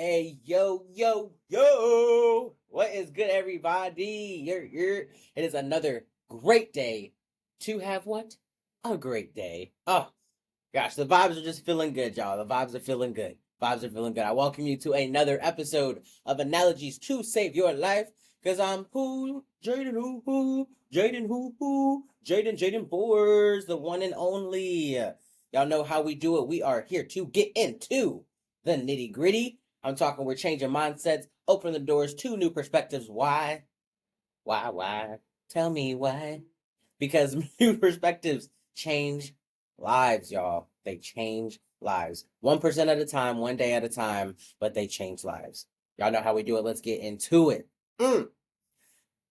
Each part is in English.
Hey, yo, yo, yo. What is good, everybody? It is another great day to have what? A great day. Oh, gosh, the vibes are just feeling good, y'all. The vibes are feeling good. Vibes are feeling good. I welcome you to another episode of Analogies to Save Your Life. Because I'm who? Jaden who? Jaden who? Jaden Boers, the one and only. Y'all know how we do it. We are here to get into the nitty gritty. I'm talking we're changing mindsets, opening the doors to new perspectives. Why? Why? Tell me why. Because new perspectives change lives, y'all. They change lives. 1% at a time, one day at a time, but they change lives. Y'all know how we do it. Let's get into it.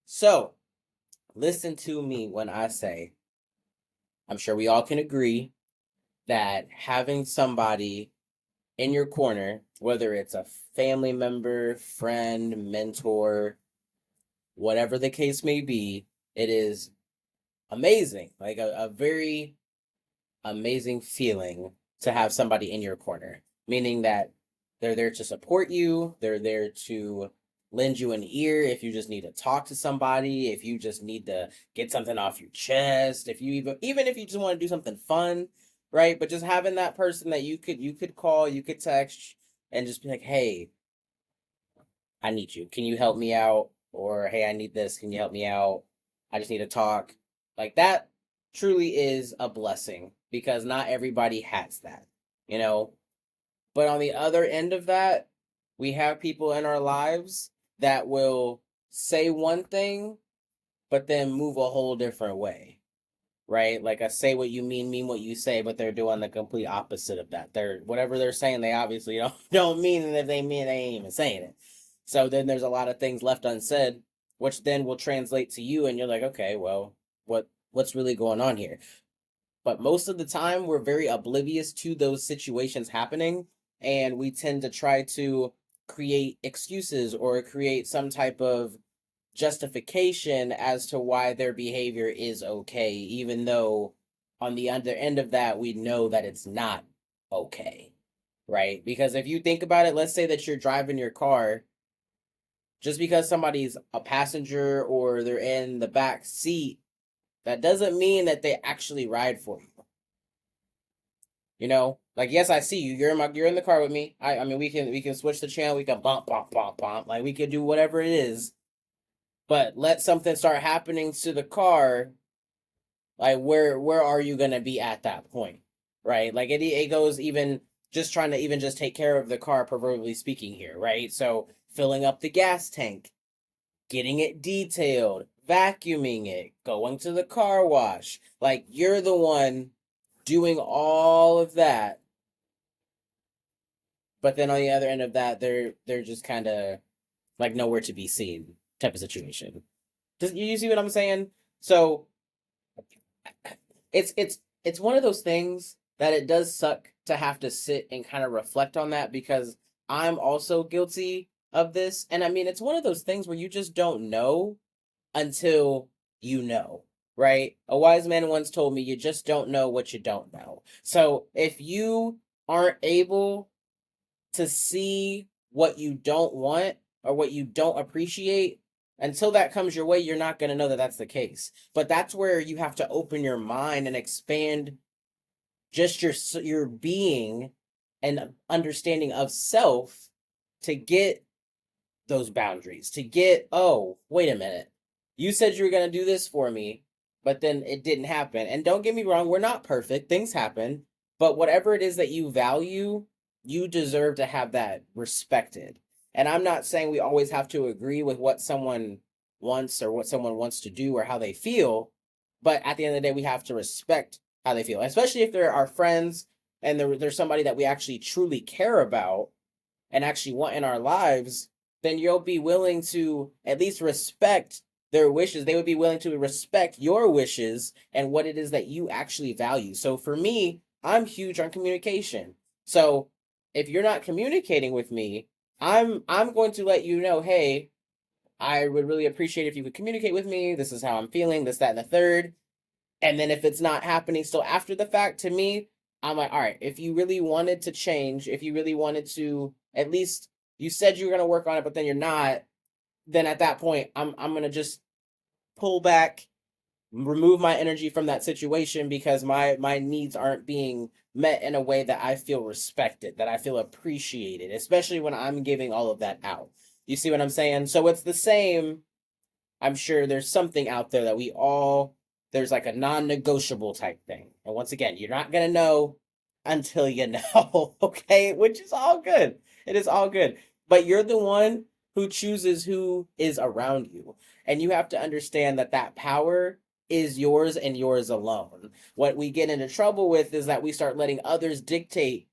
So, listen to me when I say, I'm sure we all can agree that having somebody in your corner, whether it's a family member, friend, mentor, whatever the case may be, it is amazing. Like a very amazing feeling to have somebody in your corner, meaning that they're there to support you, they're there to lend you an ear if you just need to talk to somebody, if you just need to get something off your chest, if you even if you just want to do something fun, right? But just having that person that you could call, you could text and just be like, "Hey, I need you. Can you help me out?" Or, "Hey, I need this. Can you help me out? I just need to talk." Like that truly is a blessing because not everybody has that, you know? But on the other end of that, we have people in our lives that will say one thing, but then move a whole different way, right? Like a say what you mean what you say, but they're doing the complete opposite of that. They're whatever they're saying, they obviously don't mean it. If they mean it, they ain't even saying it. So then there's a lot of things left unsaid, which then will translate to you, and you're like, okay, well, what's really going on here? But most of the time, we're very oblivious to those situations happening, and we tend to try to create excuses or create some type of justification as to why their behavior is okay, even though on the other end of that, we know that it's not okay, right? Because if you think about it, let's say that you're driving your car, just because somebody's a passenger or they're in the back seat, that doesn't mean that they actually ride for you. You know, like yes, I see you. You're in the car with me. I mean we can switch the channel. We can bump. Like we could do whatever it is. But let something start happening to the car, like where are you gonna be at that point, right? Like it goes even just trying to even just take care of the car, proverbially speaking here, right? So filling up the gas tank, getting it detailed, vacuuming it, going to the car wash, like you're the one doing all of that, but then on the other end of that, they're just kind of like nowhere to be seen type of situation. Does you see what I'm saying? So it's one of those things that it does suck to have to sit and kind of reflect on that because I'm also guilty of this. And I mean, it's one of those things where you just don't know until you know, right? A wise man once told me, you just don't know what you don't know. So if you aren't able to see what you don't want or what you don't appreciate, until that comes your way, you're not going to know that that's the case. But that's where you have to open your mind and expand just your being and understanding of self to get those boundaries, to get, oh, wait a minute. You said you were going to do this for me, but then it didn't happen. And don't get me wrong, we're not perfect. Things happen. But whatever it is that you value, you deserve to have that respected. And I'm not saying we always have to agree with what someone wants or what someone wants to do or how they feel. But at the end of the day, we have to respect how they feel, especially if they're our friends and there's somebody that we actually truly care about and actually want in our lives, then you'll be willing to at least respect their wishes. They would be willing to respect your wishes and what it is that you actually value. So for me, I'm huge on communication. So if you're not communicating with me, I'm going to let you know, hey, I would really appreciate if you could communicate with me. This is how I'm feeling, this, that, and the third. And then if it's not happening still after the fact, to me, I'm like, all right, if you really wanted to change, if you really wanted to at least you said you were going to work on it, but then you're not, then at that point, I'm going to just pull back, remove my energy from that situation because my needs aren't being met in a way that I feel respected, that I feel appreciated, especially when I'm giving all of that out. You see what I'm saying? So it's the same. I'm sure there's something out there that we all, there's like a non-negotiable type thing. And once again, you're not going to know until you know, okay? Which is all good. It is all good. But you're the one who chooses who is around you. And you have to understand that that power is yours and yours alone. What we get into trouble with is that we start letting others dictate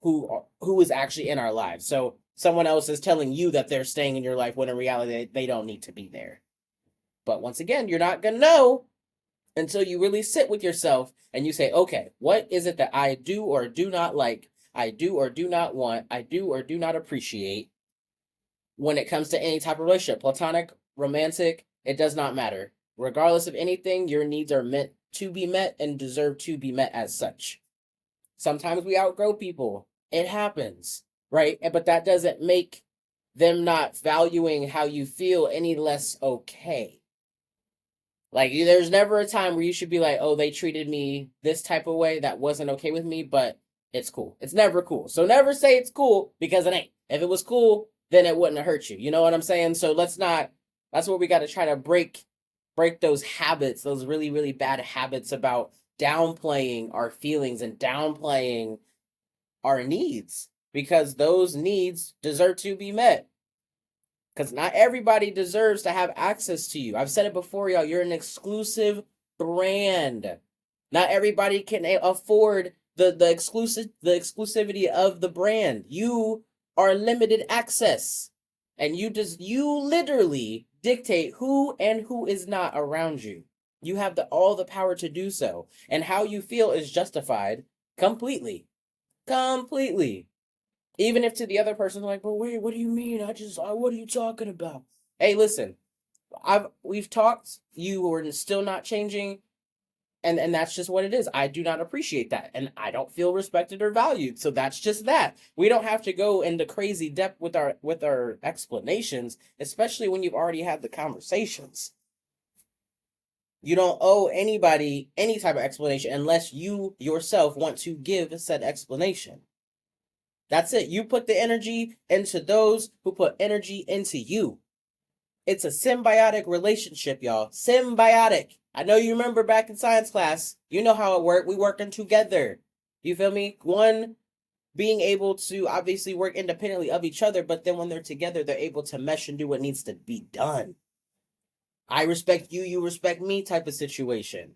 who is actually in our lives. So someone else is telling you that they're staying in your life when in reality they don't need to be there. But once again, you're not going to know until you really sit with yourself and you say, okay, what is it that I do or do not like, I do or do not want, I do or do not appreciate when it comes to any type of relationship, platonic, romantic, it does not matter. Regardless of anything, your needs are meant to be met and deserve to be met as such. Sometimes we outgrow people. It happens, right? But that doesn't make them not valuing how you feel any less okay. Like, there's never a time where you should be like, oh, they treated me this type of way that wasn't okay with me, but it's cool. It's never cool. So never say it's cool because it ain't. If it was cool, then it wouldn't have hurt you. You know what I'm saying? So let's not, that's what we got to try to break those habits, those really, really bad habits about downplaying our feelings and downplaying our needs, because those needs deserve to be met. Because not everybody deserves to have access to you. I've said it before, y'all. You're an exclusive brand. Not everybody can afford the exclusivity of the brand. You are limited access, and you literally dictate who and who is not around you. You have all the power to do so, and how you feel is justified completely, completely. Even if to the other person, like, but wait, what do you mean? What are you talking about? Hey, listen, we've talked. You are still not changing, and that's just what it is. I do not appreciate that, and I don't feel respected or valued. So that's just that. We don't have to go into crazy depth with our explanations, especially when you've already had the conversations. You don't owe anybody any type of explanation unless you yourself want to give said explanation. That's it. You put the energy into those who put energy into you. It's a symbiotic relationship, y'all. Symbiotic. I know you remember back in science class. You know how it worked. We working together. You feel me? One being able to obviously work independently of each other, but then when they're together, they're able to mesh and do what needs to be done. I respect you, you respect me type of situation.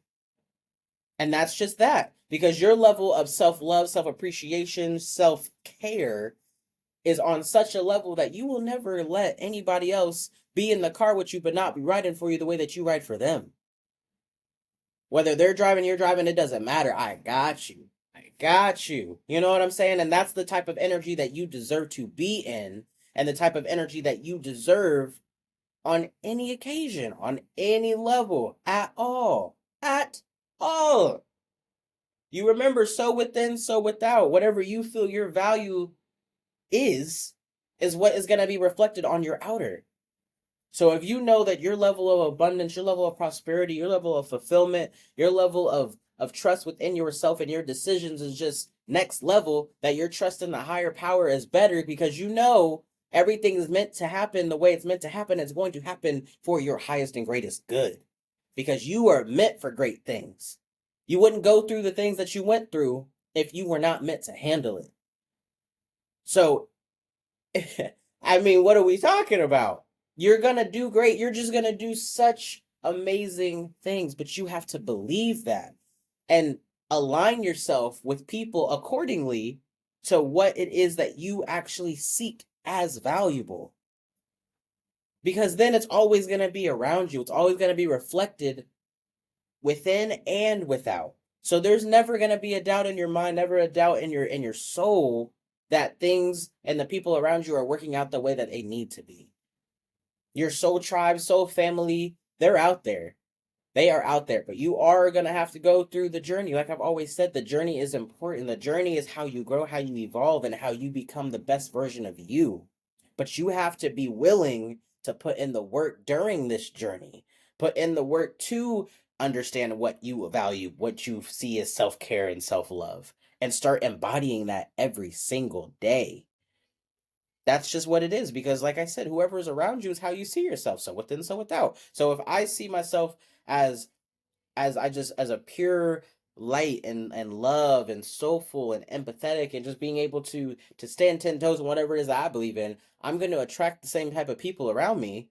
And that's just that. Because your level of self-love, self-appreciation, self-care is on such a level that you will never let anybody else be in the car with you but not be riding for you the way that you ride for them. Whether they're driving, you're driving, it doesn't matter. I got you. I got you. You know what I'm saying? And that's the type of energy that you deserve to be in, and the type of energy that you deserve on any occasion, on any level, at all. At all. You remember, so within, so without. Whatever you feel your value is what is going to be reflected on your outer. So if you know that your level of abundance, your level of prosperity, your level of fulfillment, your level of trust within yourself and your decisions is just next level, that your trust in the higher power is better because you know everything is meant to happen the way it's meant to happen. It's going to happen for your highest and greatest good because you are meant for great things. You wouldn't go through the things that you went through if you were not meant to handle it. So, I mean, what are we talking about? You're going to do great. You're just going to do such amazing things, but you have to believe that and align yourself with people accordingly to what it is that you actually seek as valuable. Because then it's always going to be around you. It's always going to be reflected within and without. So there's never going to be a doubt in your mind, never a doubt in your soul that things and the people around you are working out the way that they need to be. Your soul tribe, soul family, they're out there. They are out there, but you are going to have to go through the journey. Like I've always said, the journey is important. The journey is how you grow, how you evolve, and how you become the best version of you. but you have to be willing to put in the work during this journey, put in the work to understand what you value, what you see as self-care and self-love, and start embodying that every single day. That's just what it is, because like I said, whoever is around you is how you see yourself. So within, so without. So if I see myself as as a pure light and love and soulful and empathetic and just being able to stand 10 toes on whatever it is that I believe in, I'm going to attract the same type of people around me,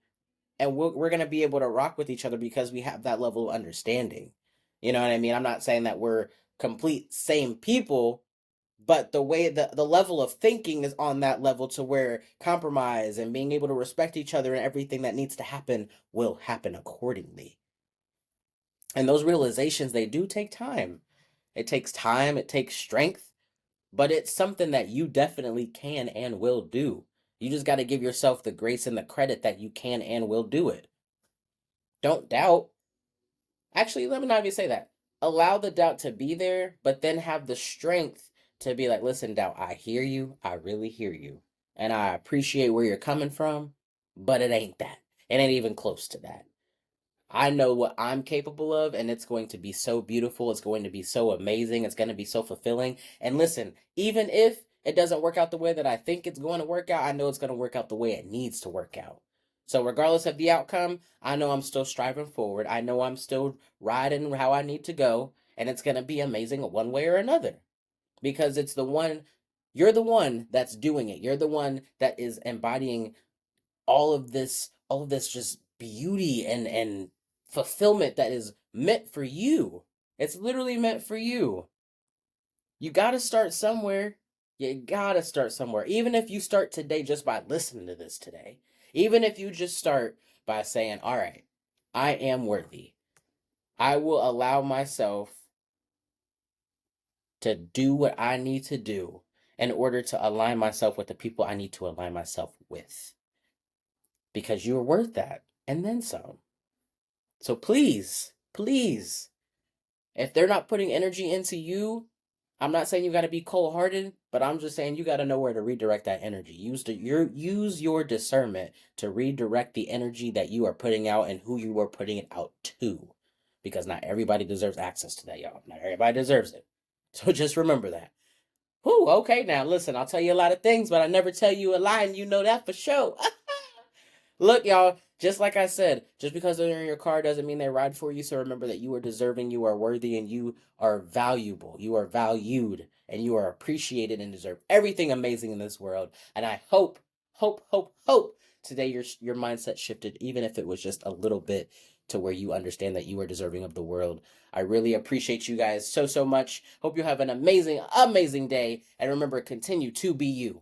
and we're going to be able to rock with each other because we have that level of understanding. You know what I mean? I'm not saying that we're complete same people, but the way the level of thinking is on that level to where compromise and being able to respect each other and everything that needs to happen will happen accordingly. And those realizations, they do take time. It takes time, it takes strength, but it's something that you definitely can and will do. You just got to give yourself the grace and the credit that you can and will do it. Don't doubt. Actually, let me not even say that. Allow the doubt to be there, but then have the strength to be like, listen, doubt, I hear you. I really hear you. And I appreciate where you're coming from, but it ain't that. It ain't even close to that. I know what I'm capable of, and it's going to be so beautiful. It's going to be so amazing. It's going to be so fulfilling. And listen, even if it doesn't work out the way that I think it's going to work out, I know it's going to work out the way it needs to work out. So regardless of the outcome, I know I'm still striving forward. I know I'm still riding how I need to go, and it's going to be amazing one way or another, because you're the one that's doing it. You're the one that is embodying all of this just beauty and fulfillment that is meant for you. It's literally meant for you. You got to start somewhere. You got to start somewhere. Even if you start today just by listening to this today. Even if you just start by saying, all right, I am worthy. I will allow myself to do what I need to do in order to align myself with the people I need to align myself with. Because you're worth that and then some. So please, please, if they're not putting energy into you, I'm not saying you got to be cold-hearted, but I'm just saying you got to know where to redirect that energy. Use your discernment to redirect the energy that you are putting out and who you are putting it out to, because not everybody deserves access to that, y'all. Not everybody deserves it. So just remember that. Whew, okay, now listen, I'll tell you a lot of things, but I never tell you a lie, and you know that for sure. Look, y'all, just like I said, just because they're in your car doesn't mean they ride for you. So remember that you are deserving, you are worthy, and you are valuable. You are valued, and you are appreciated and deserve everything amazing in this world. And I hope today your mindset shifted, even if it was just a little bit, to where you understand that you are deserving of the world. I really appreciate you guys so much. Hope you have an amazing day. And remember, continue to be you.